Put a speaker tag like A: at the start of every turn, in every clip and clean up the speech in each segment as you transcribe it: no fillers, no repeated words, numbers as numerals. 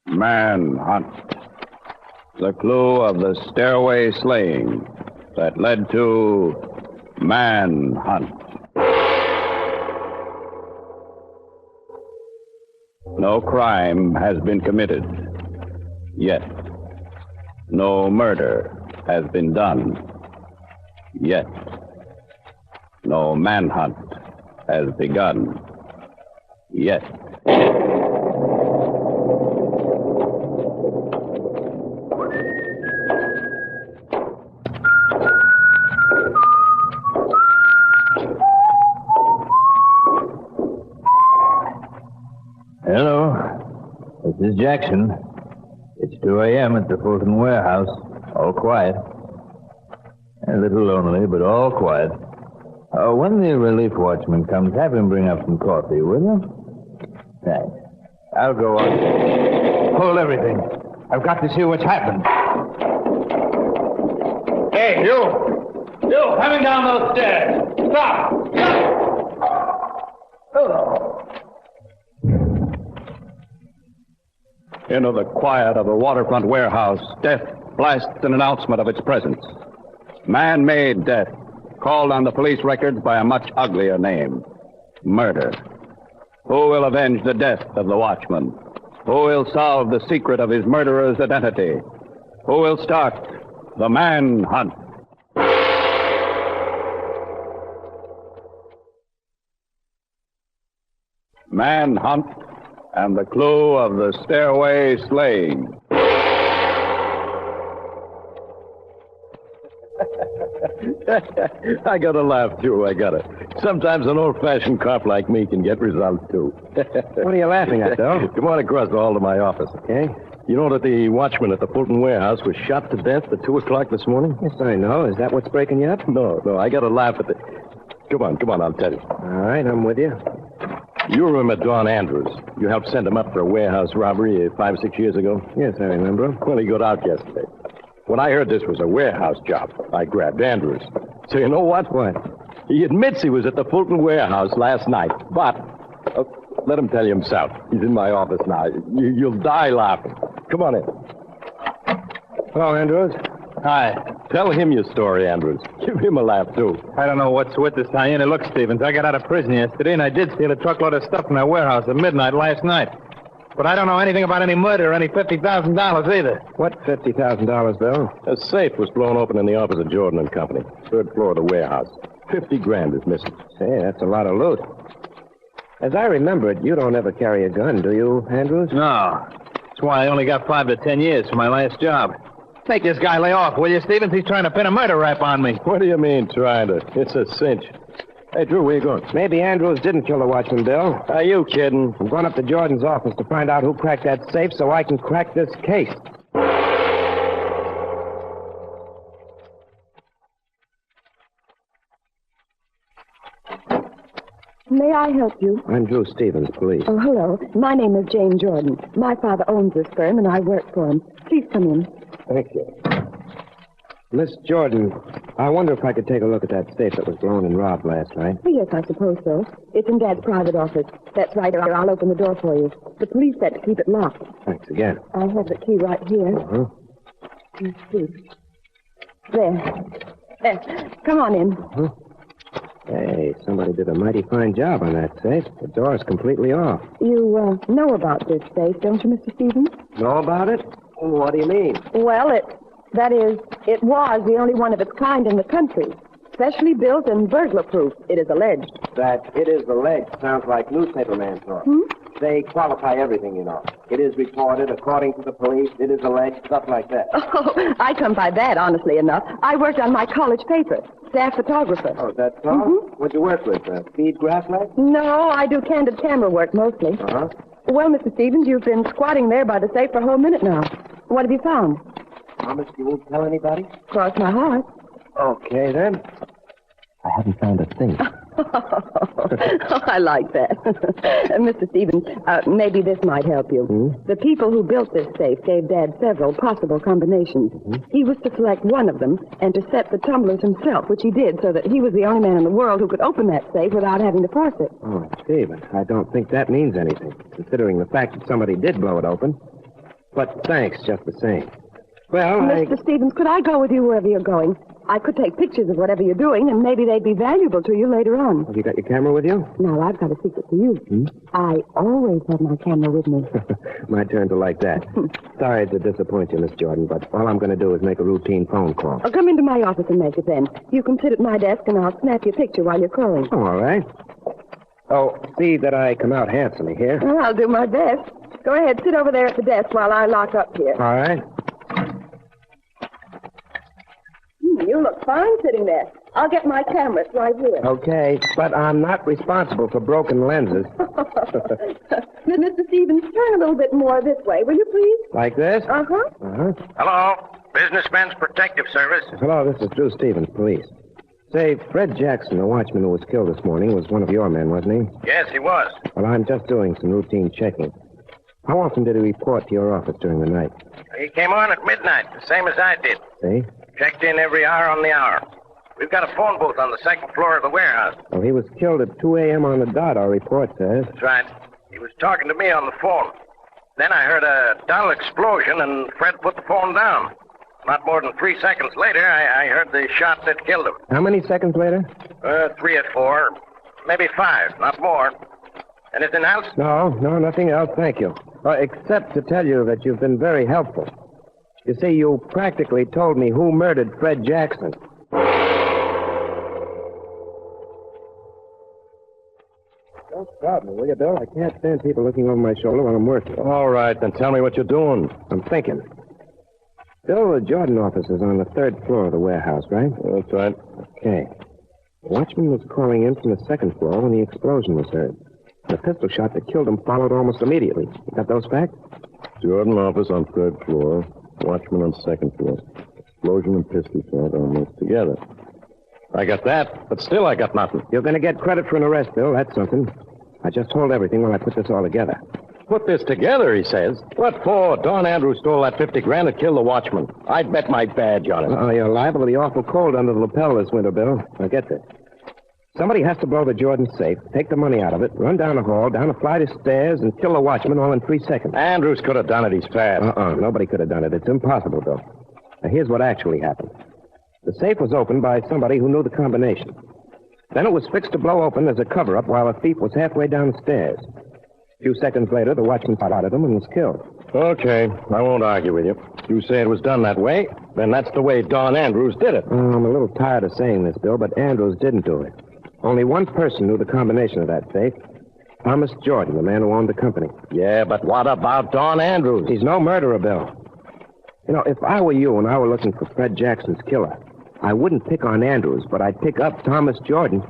A: Manhunt. The clue of the stairway slaying that led to Manhunt. No crime has been committed yet. No murder has been done yet. No manhunt has begun yet.
B: Hello. This is Jackson. It's 2 a.m. at the Fulton warehouse. All quiet. A little lonely, but all quiet. When the relief watchman comes, have him bring up some coffee, will you? Thanks. I'll go on. Hold everything. I've got to see what's happened.
C: Hey, you! You, coming down those stairs! Stop!
A: Into the quiet of the waterfront warehouse, death blasts an announcement of its presence. Man-made death, called on the police records by a much uglier name. Murder. Who will avenge the death of the watchman? Who will solve the secret of his murderer's identity? Who will start the manhunt? Manhunt and the clue of the stairway slaying.
D: I gotta laugh, too. I gotta. Sometimes an old-fashioned cop like me can get results, too.
B: What are you laughing at, Bill?
D: Come on across the hall to my office.
B: Okay.
D: You know that the watchman at the Fulton warehouse was shot to death at 2 o'clock this morning?
B: Yes, I know. Is that what's breaking you up?
D: No, I gotta laugh at the... Come on, I'll tell you.
B: All right, I'm with you.
D: You remember Don Andrews? You helped send him up for a warehouse robbery 5 or 6 years ago?
B: Yes, I remember.
D: Well, he got out yesterday. When I heard this was a warehouse job, I grabbed Andrews. So you know what?
B: What?
D: He admits he was at the Fulton warehouse last night, but... let him tell you himself. He's in my office now. You'll die laughing. Come on in.
B: Hello, Andrews.
C: Hi.
D: Tell him your story, Andrews. Give him a laugh, too.
C: I don't know what's with this hyena. Look, Stevens, I got out of prison yesterday, and I did steal a truckload of stuff from that warehouse at midnight last night. But I don't know anything about any murder or any $50,000 either.
B: What $50,000, Bill?
D: A safe was blown open in the office of Jordan and Company. 3rd floor of the warehouse. 50 grand is missing.
B: Say, that's a lot of loot. As I remember it, you don't ever carry a gun, do you, Andrews?
C: No. That's why I only got 5 to 10 years for my last job. Make this guy lay off, will you, Stevens? He's trying to pin a murder rap on me.
D: What do you mean, trying to? It's a cinch. Hey, Drew, where you going?
B: Maybe Andrews didn't kill the watchman, Bill.
D: Are you kidding?
B: I'm going up to Jordan's office to find out who cracked that safe so I can crack this case.
E: May I help you?
B: I'm Drew Stevens, police.
E: Oh, hello. My name is Jane Jordan. My father owns this firm, and I work for him. Please come in.
B: Thank you. Miss Jordan, I wonder if I could take a look at that safe that was blown and robbed last night.
E: Oh, yes, I suppose so. It's in Dad's private office. That's right. I'll open the door for you. The police said to keep it locked.
B: Thanks again.
E: I have the key right here.
B: Uh-huh.
E: Let's see. There. Come on in.
B: Huh? Hey, somebody did a mighty fine job on that safe. The door's completely off.
E: You know about this safe, don't you, Mr. Stevens?
B: Know about it? What do you mean?
E: Well, it was the only one of its kind in the country. Specially built and burglar-proof, it is alleged.
B: That it is alleged sounds like newspaperman talk. They qualify everything, you know. It is reported, according to the police, it is alleged, stuff like that.
E: Oh, I come by that, honestly enough. I worked on my college paper, staff photographer.
B: Oh, that's all? What'd you work with, speed graph light?
E: No, I do candid camera work mostly.
B: Uh-huh.
E: Well, Mr. Stevens, you've been squatting there by the safe for a whole minute now. What have you found?
B: Promise you won't tell anybody?
E: Cross my heart.
B: Okay, then. I haven't found a thing.
E: Oh, I like that. Mr. Stevens, maybe this might help you. The people who built this safe gave Dad several possible combinations. He was to select one of them and to set the tumblers himself, which he did, so that he was the only man in the world who could open that safe without having to force it.
B: Oh, Steve, I don't think that means anything, considering the fact that somebody did blow it open.
F: But thanks just the same. Well,
E: Mr. Stevens, could I go with you wherever you're going? I could take pictures of whatever you're doing, and maybe they'd be valuable to you later on.
F: Have you got your camera with you?
E: Now, I've got a secret for you. I always have my camera with me.
F: My turn to like that. Sorry to disappoint you, Miss Jordan, but all I'm going to do is make a routine phone call.
E: I'll come into my office and make it then. You can sit at my desk, and I'll snap your picture while you're calling.
F: Oh, all right. Oh, see that I come out handsomely here.
E: Well, I'll do my best. Go ahead, sit over there at the desk while I lock up here.
F: All right.
E: You look fine sitting there. I'll get my camera. It's right here.
F: Okay, but I'm not responsible for broken lenses.
E: Mr. Stevens, turn a little bit more this way, will you please?
F: Like this?
E: Uh-huh.
F: Uh-huh.
G: Hello, Businessmen's Protective Service.
F: Hello, this is Drew Stevens, police. Say, Fred Jackson, the watchman who was killed this morning, was one of your men, wasn't he?
G: Yes, he was.
F: Well, I'm just doing some routine checking. How often did he report to your office during the night?
G: He came on at midnight, the same as I did.
F: See?
G: Checked in every hour on the hour. We've got a phone booth on the second floor of the warehouse.
F: Well, he was killed at 2 a.m. on the dot, our report says.
G: That's right. He was talking to me on the phone. Then I heard a dull explosion, and Fred put the phone down. Not more than 3 seconds later, I heard the shot that killed him.
F: How many seconds later?
G: 3 or 4, maybe 5, not more. Anything else?
F: No, nothing else, thank you. Except to tell you that you've been very helpful. You see, you practically told me who murdered Fred Jackson. Don't stop me, will you, Bill? I can't stand people looking over my shoulder while I'm working.
D: All right, then tell me what you're doing.
F: I'm thinking. Bill, the Jordan office is on the 3rd floor of the warehouse, right?
D: That's right.
F: Okay. The watchman was calling in from the 2nd floor when the explosion was heard. The pistol shot that killed him followed almost immediately. You got those facts?
D: Jordan office on 3rd floor. Watchman on 2nd floor. Explosion and pistol shot almost together. I got that, but still I got nothing.
F: You're going to get credit for an arrest, Bill. That's something. I just hold everything while I put this all together.
D: Put this together, he says. What for? Don Andrews stole that 50 grand and killed the watchman. I'd bet my badge on it.
F: Oh, you're liable to the awful cold under the lapel this winter, Bill. Now get this. Somebody has to blow the Jordan safe, take the money out of it, run down the hall, down a flight of stairs, and kill the watchman all in 3 seconds.
D: Andrews could have done it. He's fast.
F: Nobody could have done it. It's impossible, Bill. Now, here's what actually happened. The safe was opened by somebody who knew the combination. Then it was fixed to blow open as a cover-up while the thief was halfway down the stairs. A few seconds later, the watchman spotted him and was killed.
D: Okay, I won't argue with you. You say it was done that way, then that's the way Don Andrews did it.
F: I'm a little tired of saying this, Bill, but Andrews didn't do it. Only one person knew the combination of that safe. Thomas Jordan, the man who owned the company.
D: Yeah, but what about Don Andrews?
F: He's no murderer, Bill. You know, if I were you and I were looking for Fred Jackson's killer, I wouldn't pick on Andrews, but I'd pick up Thomas Jordan.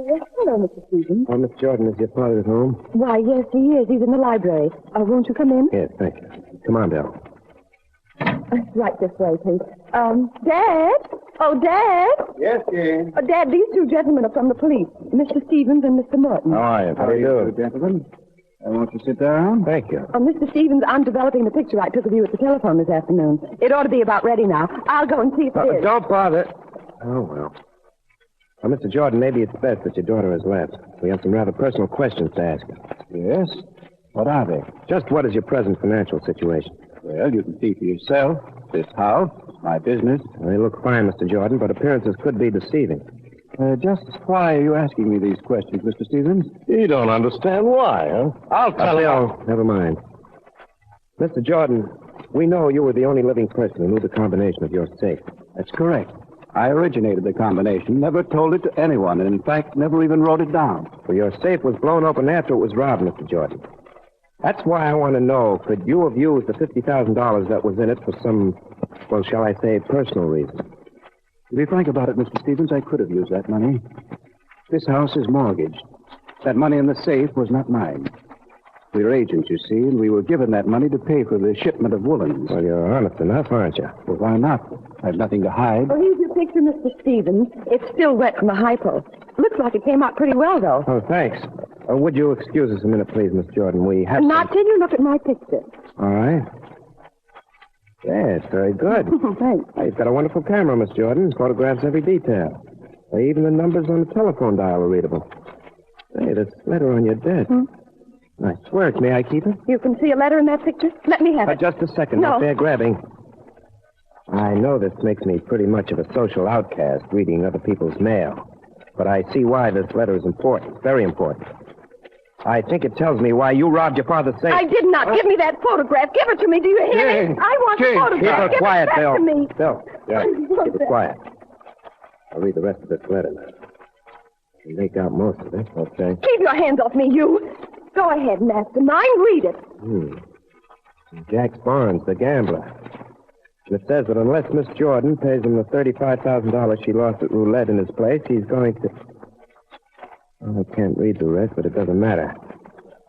E: Yes, hello, Mr. Stevens.
F: Oh, Miss Jordan, is your father at home?
E: Why, yes, he is. He's in the library. Won't you come in?
F: Yes, thank you. Come on, Bill.
E: Right this way, please. Dad? Oh, Dad?
A: Yes, Jane.
E: Dad, these 2 gentlemen are from the police. Mr. Stevens and Mr. Morton.
D: How are you?
F: How do you do?
A: Gentlemen. I want to sit down.
F: Thank you.
E: Mr. Stevens, I'm developing the picture I took of you at the telephone this afternoon. It ought to be about ready now. I'll go and see if it is.
F: Don't bother. Oh, well. Now, Mr. Jordan, maybe it's best that your daughter has left. We have some rather personal questions to ask her.
A: Yes? What are they?
F: Just what is your present financial situation?
A: Well, you can see for yourself. This house, my business.
F: They look fine, Mr. Jordan, but appearances could be deceiving.
A: Just why are you asking me these questions, Mr. Stevens?
D: You don't understand why, huh? I'll tell you.
F: Oh, never mind. Mr. Jordan, we know you were the only living person who knew the combination of your safe.
A: That's correct. I originated the combination, never told it to anyone, and in fact, never even wrote it down.
F: Well, your safe was blown open after it was robbed, Mr. Jordan. That's why I want to know, could you have used the $50,000 that was in it for some, well, shall I say, personal reason?
A: To be frank about it, Mr. Stevens, I could have used that money. This house is mortgaged. That money in the safe was not mine. We were agents, you see, and we were given that money to pay for the shipment of woolens.
F: Well, you're honest enough, aren't you?
A: Well, why not? I have nothing to hide.
E: Oh, here's your picture, Mr. Stevens. It's still wet from the hypo. Looks like it came out pretty well, though.
F: Oh, thanks. Would you excuse us a minute, please, Miss Jordan? We have
E: Not till you look at my picture.
F: All right. Yes, very good.
E: Thanks.
F: You've got a wonderful camera, Miss Jordan. Photographs every detail. Even the numbers on the telephone dial are readable. Say, this letter on your desk. I swear it. May I keep it?
E: You can see a letter in that picture? Let me have it.
F: Just a second.
E: No.
F: Not there grabbing. I know this makes me pretty much of a social outcast, reading other people's mail. But I see why this letter is important. Very important. I think it tells me why you robbed your father's safe.
E: I did not. Give me that photograph. Give it to me. Do you hear me? I want the photograph.
F: Keep her quiet,
E: Give it back
F: Bill.
E: to me.
F: Bill,
E: I want
F: keep it
E: that.
F: quiet. I'll read the rest of this letter now. You make out most of it. Okay.
E: Keep your hands off me, you. Go ahead, mastermind. Read it.
F: Jack Barnes, the gambler. And it says that unless Miss Jordan pays him the $35,000 she lost at roulette in his place, he's going to... Oh, I can't read the rest, but it doesn't matter.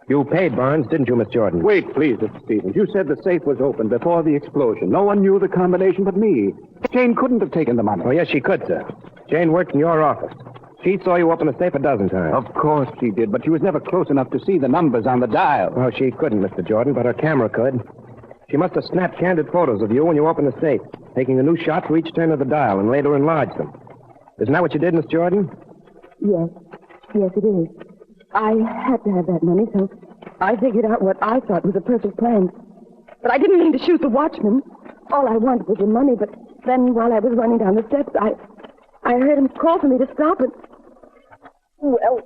F: You paid Barnes, didn't you, Miss Jordan?
A: Wait, please, Mr. Stevens. You said the safe was open before the explosion. No one knew the combination but me. Jane couldn't have taken the money.
F: Oh, yes, she could, sir. Jane worked in your office. She saw you open the safe a dozen times.
A: Of course she did, but she was never close enough to see the numbers on the dial.
F: Oh, she couldn't, Mr. Jordan, but her camera could. She must have snapped candid photos of you when you opened the safe, taking a new shot for each turn of the dial and later enlarged them. Isn't that what you did, Miss Jordan?
E: Yes. Yes, it is. I had to have that money, so I figured out what I thought was a perfect plan. But I didn't mean to shoot the watchman. All I wanted was the money, but then while I was running down the steps, I heard him call for me to stop it. Well,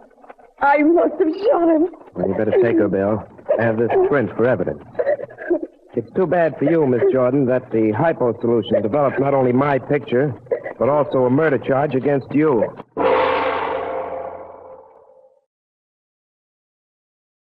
E: I must have shot him.
F: Well, you better take her, Bill. I have this print for evidence. It's too bad for you, Miss Jordan, that the hypo solution developed not only my picture, but also a murder charge against you.